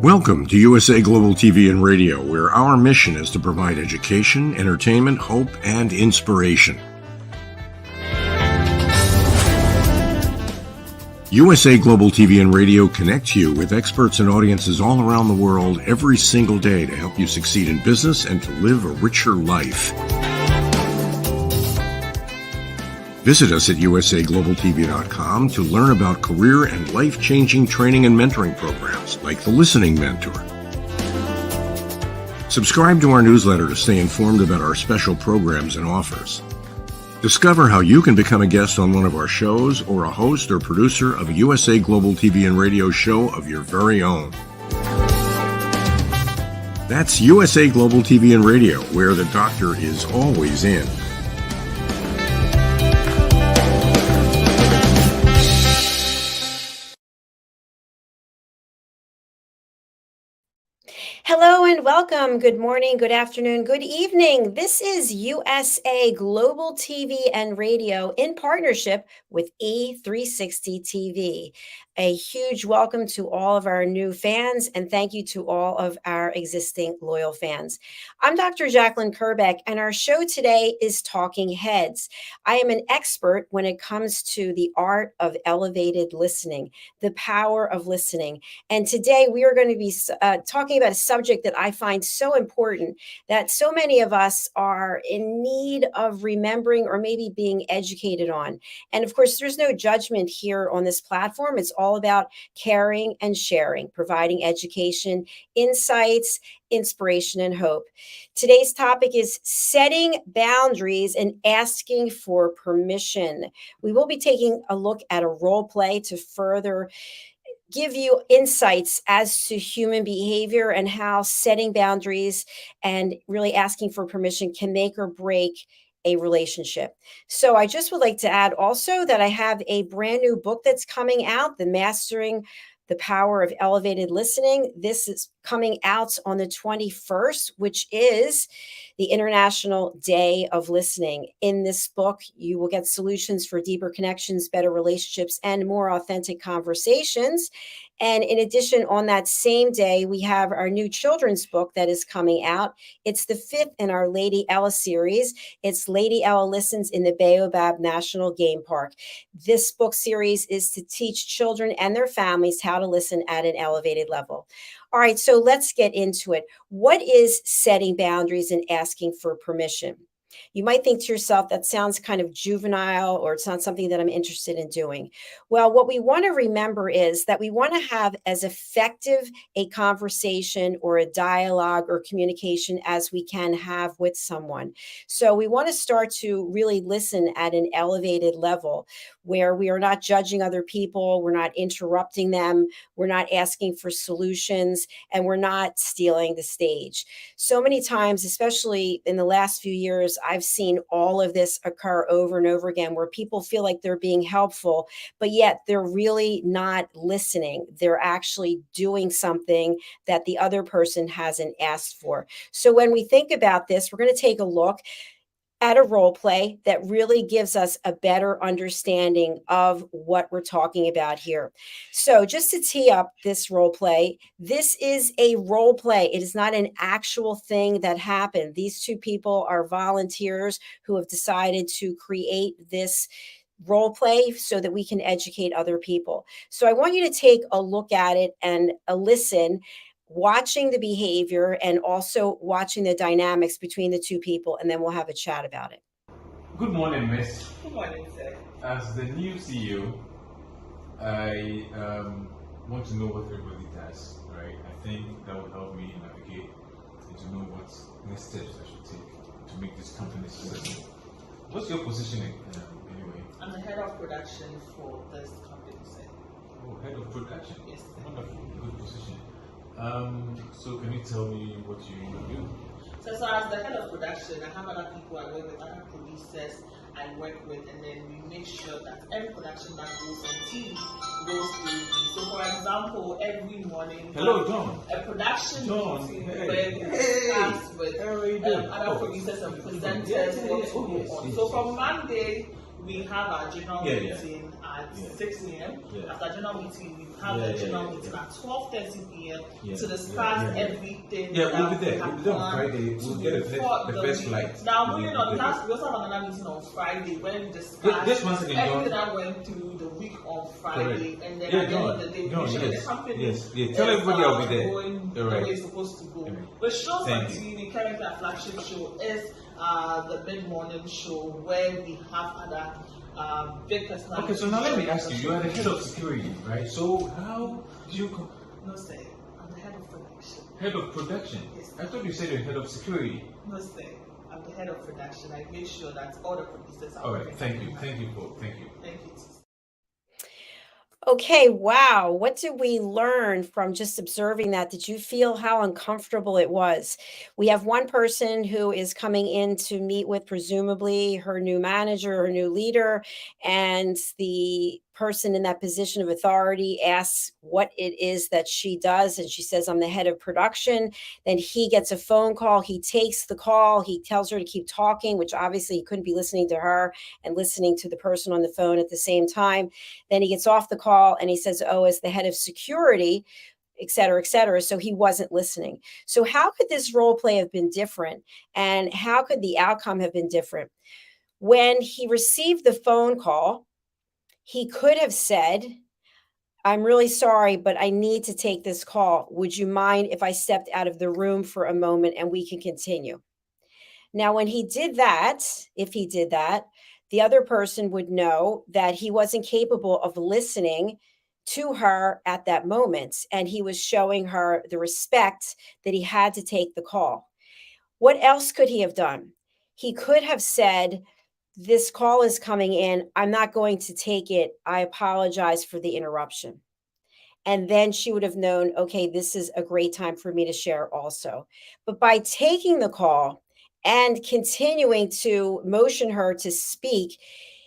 Welcome to USA Global TV and Radio, where our mission is to provide education, entertainment, hope, and inspiration. USA Global TV and Radio connects you with experts and audiences all around the world every single day to help you succeed in business and to live a richer life. Visit us at USAGlobalTV.com to learn about career and life-changing training and mentoring programs like the Listening Mentor. Subscribe to our newsletter to stay informed about our special programs and offers. Discover how you can become a guest on one of our shows or a host or producer of a USA Global TV and Radio show of your very own. That's USA Global TV and Radio, where the doctor is always in. Hello and welcome. Good morning, good afternoon, good evening. This is USA Global TV and Radio in partnership with E360 TV. A huge welcome to all of our new fans and thank you to all of our existing loyal fans. I'm Dr. Jacalyn Kerbeck and our show today is Talking Heads. I am an expert when it comes to the art of elevated listening, the power of listening. And today we are going to be talking about a subject that I find so important that so many of us are in need of remembering or maybe being educated on. And of course, there's no judgment here on this platform. It's all about caring and sharing, providing education, insights, inspiration, and hope. Today's topic is setting boundaries and asking for permission. We will be taking a look at a role play to further give you insights as to human behavior and how setting boundaries and really asking for permission can make or break a relationship. So I just would like to add also that I have a brand new book that's coming out, The Mastering the Power of Elevated Listening. This is coming out on the 21st, which is the International Day of Listening. In this book, you will get solutions for deeper connections, better relationships, and more authentic conversations. And in addition, on that same day, we have our new children's book that is coming out. It's the 5th in our Lady Ella series. It's Lady Ella Listens in the Baobab National Game Park. This book series is to teach children and their families how to listen at an elevated level. All right, so let's get into it. What is setting boundaries and asking for permission? You might think to yourself, that sounds kind of juvenile, or it's not something that I'm interested in doing. Well, what we want to remember is that we want to have as effective a conversation or a dialogue or communication as we can have with someone. So we want to start to really listen at an elevated level where we are not judging other people, we're not interrupting them, we're not asking for solutions, and we're not stealing the stage. So many times, especially in the last few years, I've seen all of this occur over and over again where people feel like they're being helpful, but yet they're really not listening. They're actually doing something that the other person hasn't asked for. So when we think about this, we're going to take a look at a role play that really gives us a better understanding of what we're talking about here. So just to tee up this role play, this is a role play. It is not an actual thing that happened. These two people are volunteers who have decided to create this role play so that we can educate other people. So I want you to take a look at it and listen, watching the behavior and also watching the dynamics between the two people, and then we'll have a chat about it. Good morning, Miss. Good morning, sir. As the new CEO, I want to know what everybody does, right? I think that will help me navigate and to know what next steps I should take to make this company successful. What's your position anyway? I'm the head of production for this company, sir. Oh, head of production? Yes, sir. Wonderful, good position. So can you tell me what you do? So as the head of production, I have other people I work with, other producers I work with, and then we make sure that every production that goes on TV goes through me. So for example, every morning, Hello, John. A production John, meeting hey. where we discuss with How are you doing? other producers and presenters what to go on. So from Monday, we have our general meeting at 6 a.m. After general meeting, we have a general meeting at 12:30 p.m. to discuss everything. We'll be there. We'll be there on Friday. We'll get the first flight. Now, moving on, we also have another meeting on Friday where we discuss everything that went through the week on Friday. And then at the end of the day, we show the company tell everybody I'll be there. Going the way it's supposed to go. The show on TV, currently our flagship show is the mid-morning show where we have other big personalities. Okay, so now let me ask you, you are the head of security, right? So how do you... No, sir. I'm the head of production. Head of production? Yes. I thought you said you're head of security. No, sir. I'm the head of production. I make sure that all the producers are... All right, thank you. Thank you. Thank you. Okay, wow. What did we learn from just observing that? Did you feel how uncomfortable it was? We have one person who is coming in to meet with presumably her new manager, her new leader, and the person in that position of authority asks what it is that she does. And she says, I'm the head of production. Then he gets a phone call. He takes the call. He tells her to keep talking, which obviously he couldn't be listening to her and listening to the person on the phone at the same time. Then he gets off the call and he says, oh, as the head of security, et cetera, et cetera. So he wasn't listening. So how could this role play have been different? And how could the outcome have been different? When he received the phone call, he could have said, I'm really sorry, but I need to take this call. Would you mind if I stepped out of the room for a moment and we can continue? Now, when he did that, if he did that, the other person would know that he wasn't capable of listening to her at that moment. And he was showing her the respect that he had to take the call. What else could he have done? He could have said, this call is coming in. I'm not going to take it. I apologize for the interruption. And then she would have known, okay, this is a great time for me to share also. But by taking the call and continuing to motion her to speak,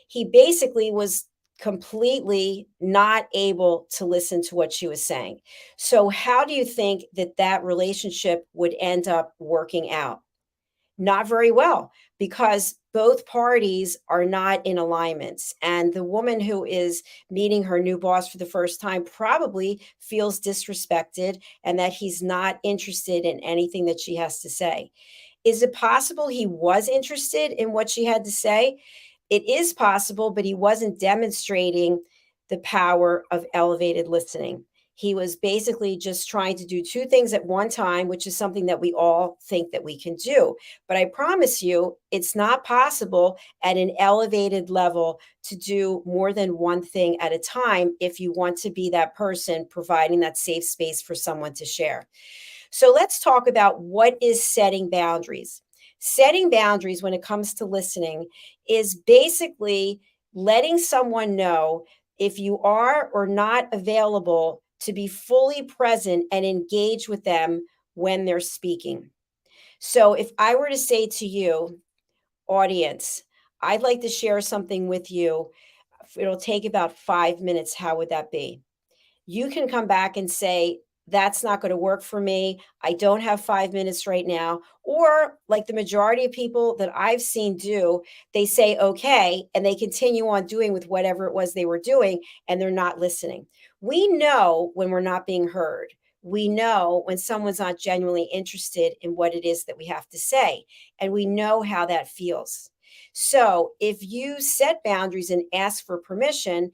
he basically was completely not able to listen to what she was saying. So how do you think that that relationship would end up working out? Not very well, because both parties are not in alignment. And the woman who is meeting her new boss for the first time probably feels disrespected and that he's not interested in anything that she has to say. Is it possible he was interested in what she had to say? It is possible, but he wasn't demonstrating the power of elevated listening. He was basically just trying to do two things at one time, which is something that we all think that we can do. But I promise you, it's not possible at an elevated level to do more than one thing at a time if you want to be that person providing that safe space for someone to share. So let's talk about what is setting boundaries. Setting boundaries when it comes to listening is basically letting someone know if you are or not available to be fully present and engage with them when they're speaking. So if I were to say to you, audience, I'd like to share something with you. It'll take about 5 minutes. How would that be? You can come back and say, that's not going to work for me. I don't have 5 minutes right now. Or like the majority of people that I've seen do, they say, okay, and they continue on doing with whatever it was they were doing, and they're not listening. We know when we're not being heard. We know when someone's not genuinely interested in what it is that we have to say, and we know how that feels. So if you set boundaries and ask for permission,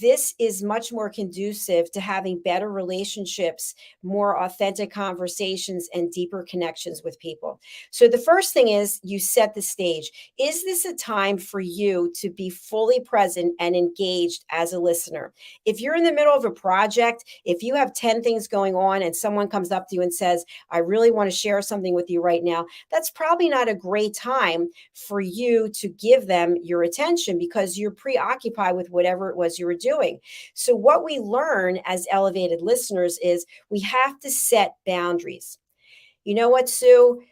this is much more conducive to having better relationships, more authentic conversations, and deeper connections with people. So the first thing is you set the stage. Is this a time for you to be fully present and engaged as a listener? If you're in the middle of a project, if you have 10 things going on and someone comes up to you and says, I really want to share something with you right now, that's probably not a great time for you to give them your attention because you're preoccupied with whatever it was you were doing. So what we learn as elevated listeners is we have to set boundaries. You know what, Sue?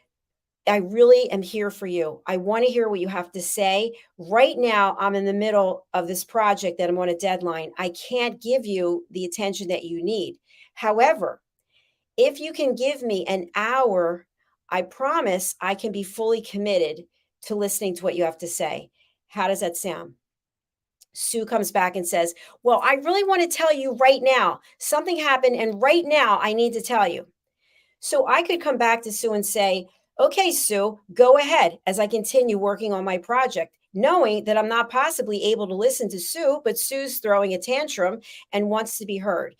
I really am here for you. I want to hear what you have to say. Right now, I'm in the middle of this project that I'm on a deadline. I can't give you the attention that you need. However, if you can give me an hour, I promise I can be fully committed to listening to what you have to say. How does that sound? Sue comes back and says, well, I really want to tell you right now, something happened, and right now I need to tell you. So I could come back to Sue and say, okay, Sue, go ahead as I continue working on my project, knowing that I'm not possibly able to listen to Sue, but Sue's throwing a tantrum and wants to be heard.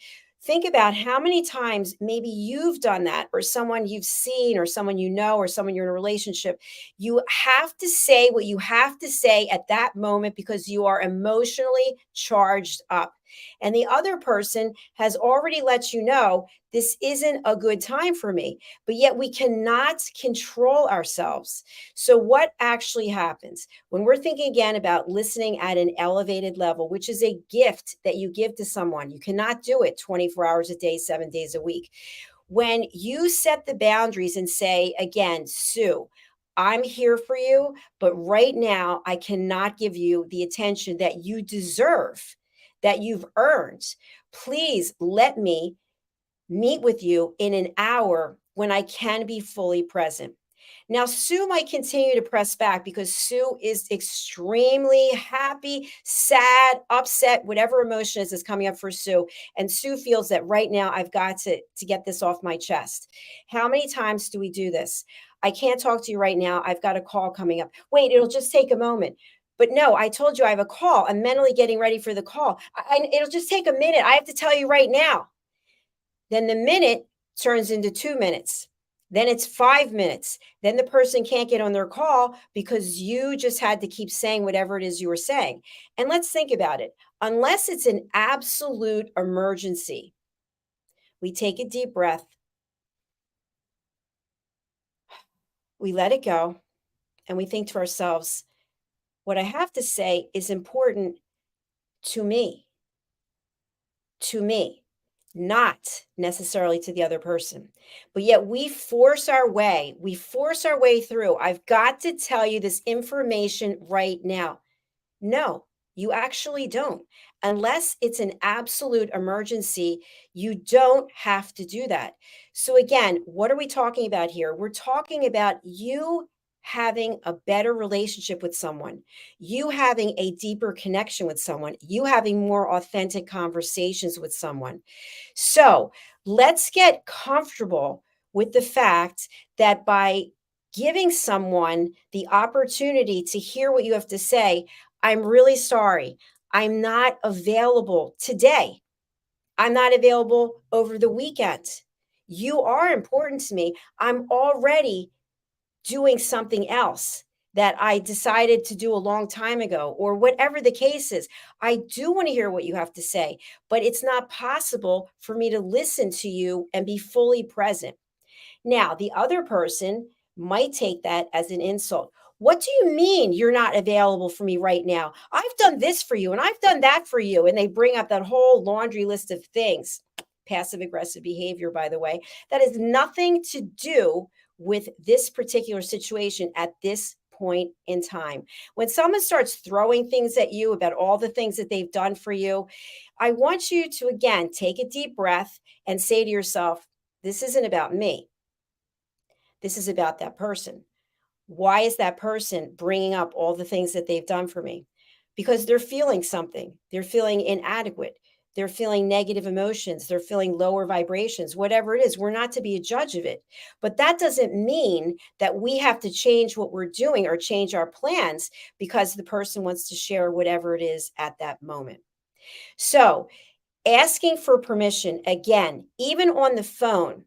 Think about how many times maybe you've done that, or someone you've seen, or someone you know, or someone you're in a relationship. You have to say what you have to say at that moment because you are emotionally charged up. And the other person has already let you know this isn't a good time for me, but yet we cannot control ourselves. So, what actually happens when we're thinking again about listening at an elevated level, which is a gift that you give to someone? You cannot do it 24 hours a day, 7 days a week. When you set the boundaries and say, again, Sue, I'm here for you, but right now I cannot give you the attention that you deserve, that you've earned. Please let me meet with you in an hour when I can be fully present. Now, Sue might continue to press back because Sue is extremely happy, sad, upset, whatever emotion is coming up for Sue. And Sue feels that right now I've got to get this off my chest. How many times do we do this? I can't talk to you right now. I've got a call coming up. Wait, it'll just take a moment. But no, I told you I have a call. I'm mentally getting ready for the call. It'll just take a minute. I have to tell you right now. Then the minute turns into 2 minutes. Then it's 5 minutes. Then the person can't get on their call because you just had to keep saying whatever it is you were saying. And let's think about it. Unless it's an absolute emergency, we take a deep breath, we let it go, and we think to ourselves, what I have to say is important to me, not necessarily to the other person. But yet we force our way through. I've got to tell you this information right now. No, you actually don't. Unless it's an absolute emergency, you don't have to do that. So, again, what are we talking about here? We're talking about you having a better relationship with someone, you having a deeper connection with someone, you having more authentic conversations with someone. So, let's get comfortable with the fact that by giving someone the opportunity to hear what you have to say, I'm really sorry. I'm not available today. I'm not available over the weekend. You are important to me. I'm already doing something else that I decided to do a long time ago, or whatever the case is. I do want to hear what you have to say, but it's not possible for me to listen to you and be fully present. Now, the other person might take that as an insult. What do you mean you're not available for me right now? I've done this for you and I've done that for you. And they bring up that whole laundry list of things. Passive aggressive behavior, by the way, that has nothing to do with this particular situation at this point in time. When someone starts throwing things at you about all the things that they've done for you, I want you to, again, take a deep breath and say to yourself, this isn't about me. This is about that person. Why is that person bringing up all the things that they've done for me? Because they're feeling something. They're feeling inadequate. They're feeling negative emotions. They're feeling lower vibrations, whatever it is. We're not to be a judge of it. But that doesn't mean that we have to change what we're doing or change our plans because the person wants to share whatever it is at that moment. So, asking for permission, again, even on the phone.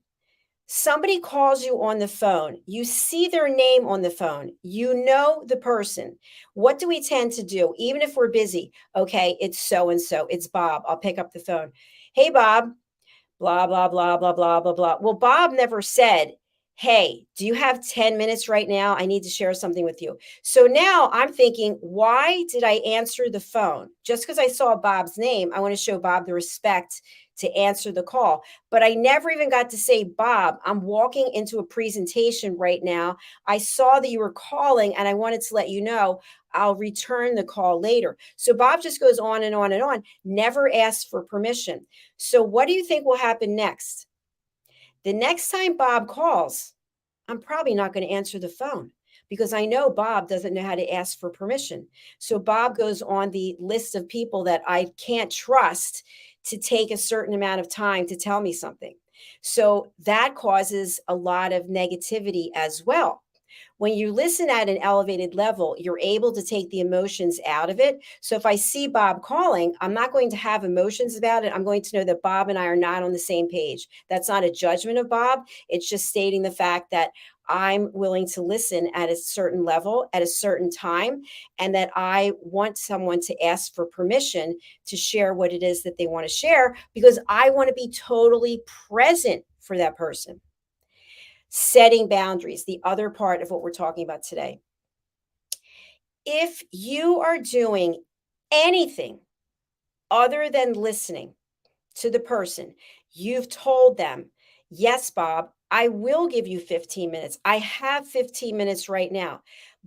Somebody calls you on the phone. You see their name on the phone. You know the person. What do we tend to do? Even if we're busy, okay, it's so and so. It's Bob. I'll pick up the phone. Hey, Bob. Blah, blah, blah, blah, blah, blah, blah. Well, Bob never said, hey, do you have 10 minutes right now? I need to share something with you. So now I'm thinking, why did I answer the phone? Just because I saw Bob's name, I want to show Bob the respect to answer the call. But I never even got to say, Bob, I'm walking into a presentation right now. I saw that you were calling and I wanted to let you know I'll return the call later. So Bob just goes on and on and on, never asks for permission. So what do you think will happen next? The next time Bob calls, I'm probably not going to answer the phone. because I know Bob doesn't know how to ask for permission. So Bob goes on the list of people that I can't trust to take a certain amount of time to tell me something. So that causes a lot of negativity as well. When you listen at an elevated level, you're able to take the emotions out of it. So if I see Bob calling, I'm not going to have emotions about it. I'm going to know that Bob and I are not on the same page. That's not a judgment of Bob. It's just stating the fact that I'm willing to listen at a certain level at a certain time, and that I want someone to ask for permission to share what it is that they want to share, because I want to be totally present for that person. Setting boundaries, the other part of what we're talking about today. If you are doing anything other than listening to the person, you've told them, yes, Bob, I will give you 15 minutes. I have 15 minutes right now.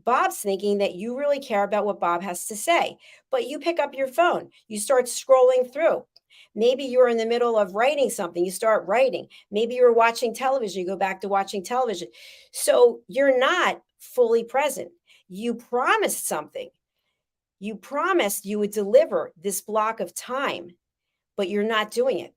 Bob's thinking that you really care about what Bob has to say, but you pick up your phone, you start scrolling through. Maybe you're in the middle of writing something, you start writing. Maybe you're watching television, you go back to watching television. So you're not fully present. You promised something. You promised you would deliver this block of time, but you're not doing it.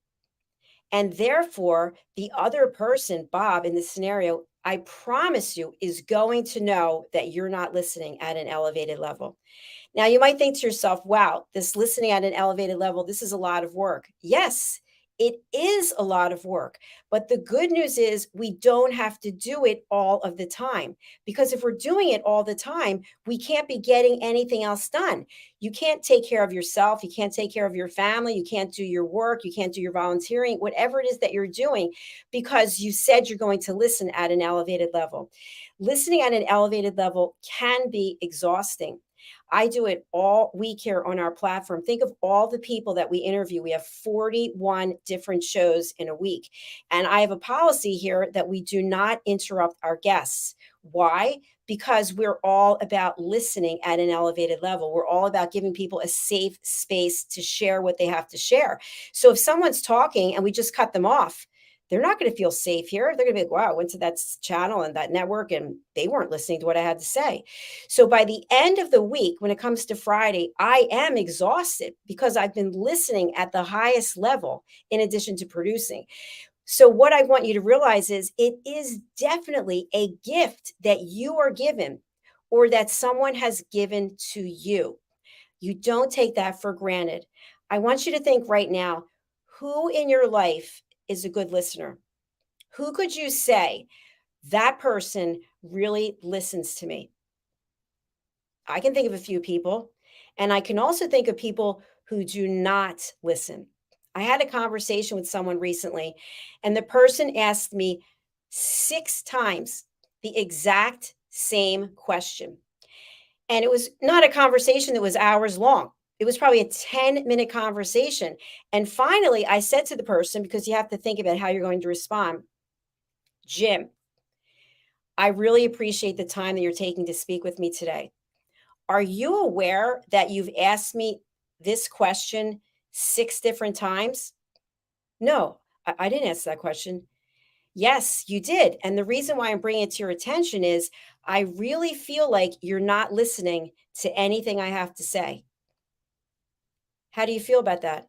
And therefore, the other person, Bob, in this scenario, I promise you, is going to know that you're not listening at an elevated level. Now, you might think to yourself, wow, this listening at an elevated level, this is a lot of work. Yes, it is a lot of work. But the good news is we don't have to do it all of the time, because if we're doing it all the time, we can't be getting anything else done. You can't take care of yourself. You can't take care of your family. You can't do your work. You can't do your volunteering, whatever it is that you're doing, because you said you're going to listen at an elevated level. Listening at an elevated level can be exhausting. I do it all week here on our platform. Think of all the people that we interview. We have 41 different shows in a week. And I have a policy here that we do not interrupt our guests. Why? Because we're all about listening at an elevated level. We're all about giving people a safe space to share what they have to share. So if someone's talking and we just cut them off, they're not going to feel safe here. They're going to be like, wow, I went to that channel and that network and they weren't listening to what I had to say. So by the end of the week, when it comes to Friday, I am exhausted because I've been listening at the highest level in addition to producing. So what I want you to realize is it is definitely a gift that you are given or that someone has given to you. You don't take that for granted. I want you to think right now, who in your life is a good listener? Who could you say, that person really listens to me? I can think of a few people, and I can also think of people who do not listen. I had a conversation with someone recently, and the person asked me 6 times the exact same question. And it was not a conversation that was hours long. It was probably a 10-minute conversation. And finally, I said to the person, because you have to think about how you're going to respond, Jim, I really appreciate the time that you're taking to speak with me today. Are you aware that you've asked me this question 6 different times? No, I didn't ask that question. Yes, you did. And the reason why I'm bringing it to your attention is I really feel like you're not listening to anything I have to say. How do you feel about that?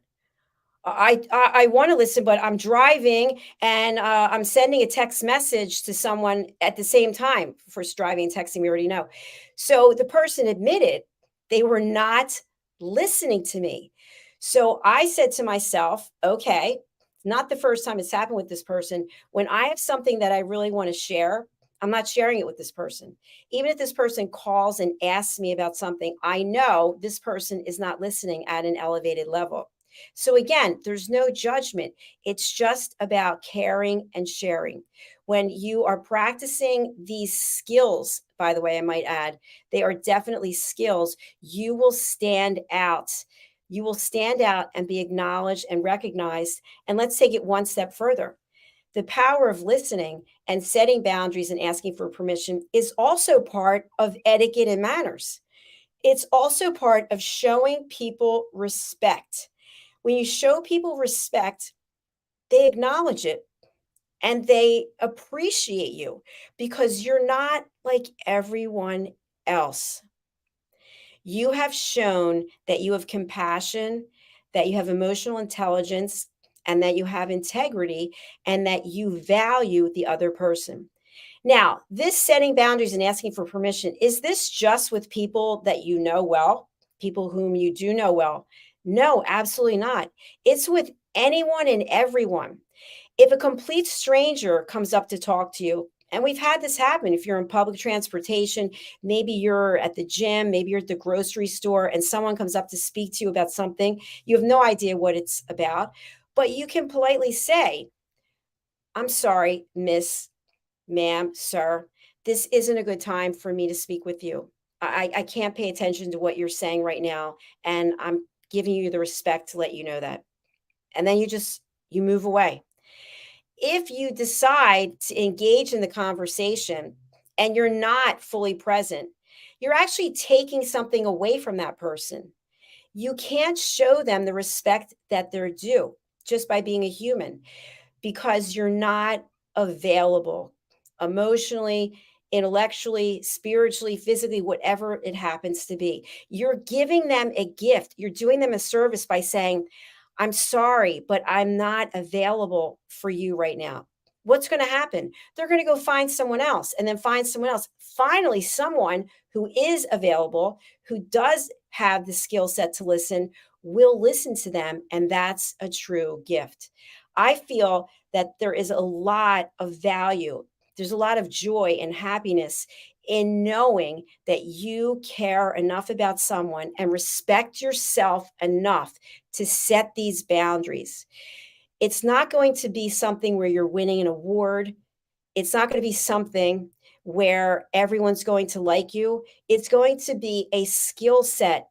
I want to listen, but I'm driving and I'm sending a text message to someone at the same time. First, driving and texting, we already know. So the person admitted they were not listening to me. So I said to myself, okay, not the first time it's happened with this person. When I have something that I really want to share, I'm not sharing it with this person. Even if this person calls and asks me about something, I know this person is not listening at an elevated level. So again, there's no judgment. It's just about caring and sharing. When you are practicing these skills, by the way, I might add, they are definitely skills, you will stand out. You will stand out and be acknowledged and recognized. And let's take it one step further. The power of listening and setting boundaries and asking for permission is also part of etiquette and manners. It's also part of showing people respect. When you show people respect, they acknowledge it and they appreciate you because you're not like everyone else. You have shown that you have compassion, that you have emotional intelligence, and that you have integrity, and that you value the other person. Now, this setting boundaries and asking for permission, is this just with people that you know well, people whom you do know well? No, absolutely not. It's with anyone and everyone. If a complete stranger comes up to talk to you, and we've had this happen if you're in public transportation, maybe you're at the gym, maybe you're at the grocery store, and someone comes up to speak to you about something, you have no idea what it's about, but you can politely say, I'm sorry, miss, ma'am, sir, this isn't a good time for me to speak with you. I can't pay attention to what you're saying right now, and I'm giving you the respect to let you know that. And then you move away. If you decide to engage in the conversation and you're not fully present, you're actually taking something away from that person. You can't show them the respect that they're due just by being a human because you're not available emotionally, intellectually, spiritually, physically, whatever it happens to be. You're giving them a gift. You're doing them a service by saying, I'm sorry, but I'm not available for you right now. What's going to happen? They're going to go find someone else and then find someone else. Finally, someone who is available, who does have the skill set to listen, will listen to them. And that's a true gift. I feel that there is a lot of value, there's a lot of joy and happiness in knowing that you care enough about someone and respect yourself enough to set these boundaries. It's not going to be something where you're winning an award. It's not going to be something where everyone's going to like you. It's going to be a skill set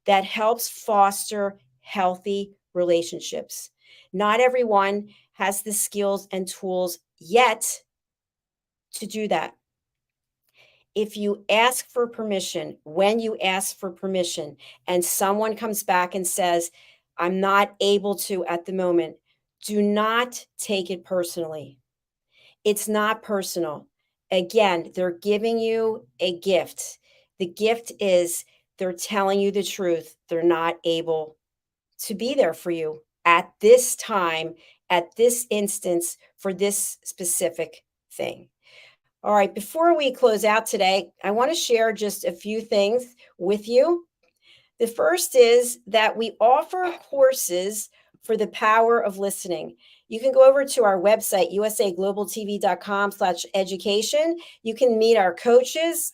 that helps foster healthy relationships. Not everyone has the skills and tools yet to do that. If you ask for permission, when you ask for permission, and someone comes back and says, I'm not able to at the moment, do not take it personally. It's not personal. Again, they're giving you a gift. The gift is they're telling you the truth. They're not able to be there for you at this time, at this instance, for this specific thing. All right, before we close out today, I want to share just a few things with you. The first is that we offer courses for the power of listening. You can go over to our website, usaglobaltv.com/education. You can meet our coaches,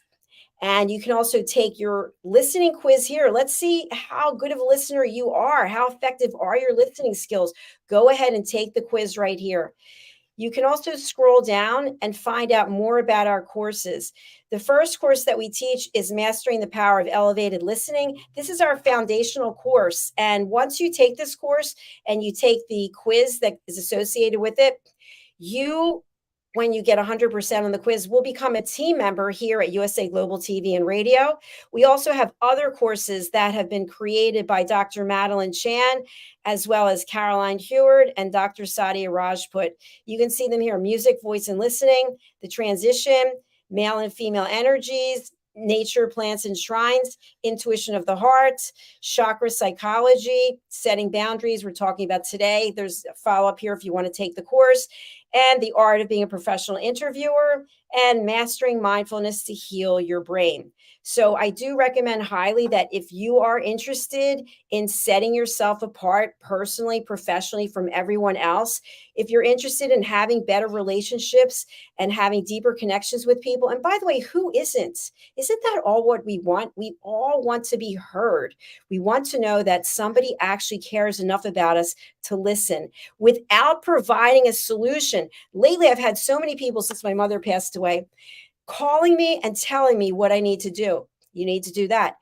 and you can also take your listening quiz here. Let's see how good of a listener you are. How effective are your listening skills? Go ahead and take the quiz right here. You can also scroll down and find out more about our courses. The first course that we teach is Mastering the Power of Elevated Listening. This is our foundational course. And once you take this course and you take the quiz that is associated with it, when you get 100% on the quiz, will become a team member here at USA Global TV and Radio. We also have other courses that have been created by Dr. Madeline Chan, as well as Caroline Heward and Dr. Sadia Rajput. You can see them here: music, voice, and listening, the transition, male and female energies, nature, plants, and shrines, intuition of the heart, chakra psychology, setting boundaries we're talking about today. There's a follow-up here if you want to take the course, and the art of being a professional interviewer, and mastering mindfulness to heal your brain. So I do recommend highly that if you are interested in setting yourself apart personally, professionally from everyone else, if you're interested in having better relationships and having deeper connections with people, and by the way, who isn't? Isn't that all what we want? We all want to be heard. We want to know that somebody actually cares enough about us to listen without providing a solution. Lately, I've had so many people since my mother passed away calling me and telling me what I need to do. You need to do that.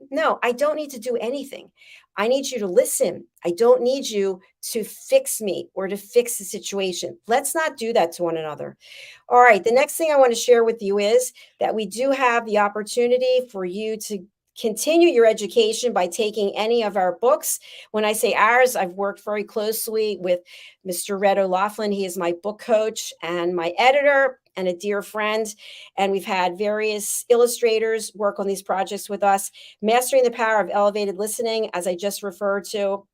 No, I don't need to do anything. I need you to listen. I don't need you to fix me or to fix the situation. Let's not do that to one another. All right. The next thing I want to share with you is that we do have the opportunity for you to continue your education by taking any of our books. When I say ours, I've worked very closely with Mr. Red O'Laughlin. He is my book coach and my editor and a dear friend. And we've had various illustrators work on these projects with us. Mastering the Power of Elevated Listening, as I just referred to.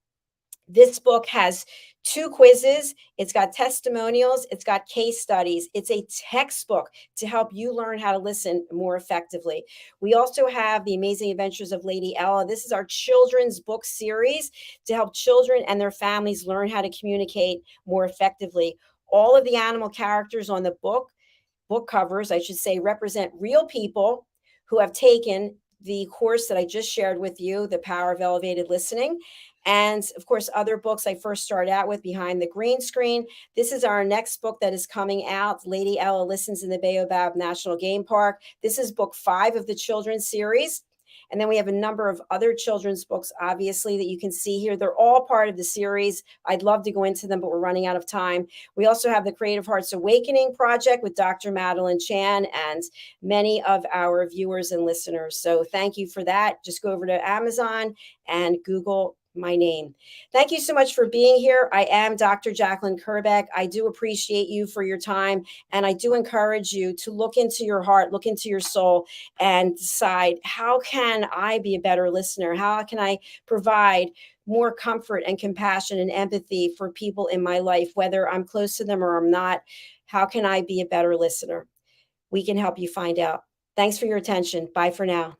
This book has 2 quizzes. It's got testimonials. It's got case studies. It's a textbook to help you learn how to listen more effectively. We also have The Amazing Adventures of Lady Ella. This is our children's book series to help children and their families learn how to communicate more effectively. All of the animal characters on the book covers, I should say, represent real people who have taken the course that I just shared with you, The Power of Elevated Listening. And of course, other books I first started out with, Behind the Green Screen. This is our next book that is coming out, Lady Ella Listens in the Baobab National Game Park. This is book 5 of the children's series. And then we have a number of other children's books, obviously, that you can see here. They're all part of the series. I'd love to go into them, but we're running out of time. We also have the Creative Hearts Awakening Project with Dr. Madeline Chan and many of our viewers and listeners. So thank you for that. Just go over to Amazon and Google my name. Thank you so much for being here. I am Dr. Jacalyn Kerbeck. I do appreciate you for your time. And I do encourage you to look into your heart, look into your soul, and decide, how can I be a better listener? How can I provide more comfort and compassion and empathy for people in my life, whether I'm close to them or I'm not? How can I be a better listener? We can help you find out. Thanks for your attention. Bye for now.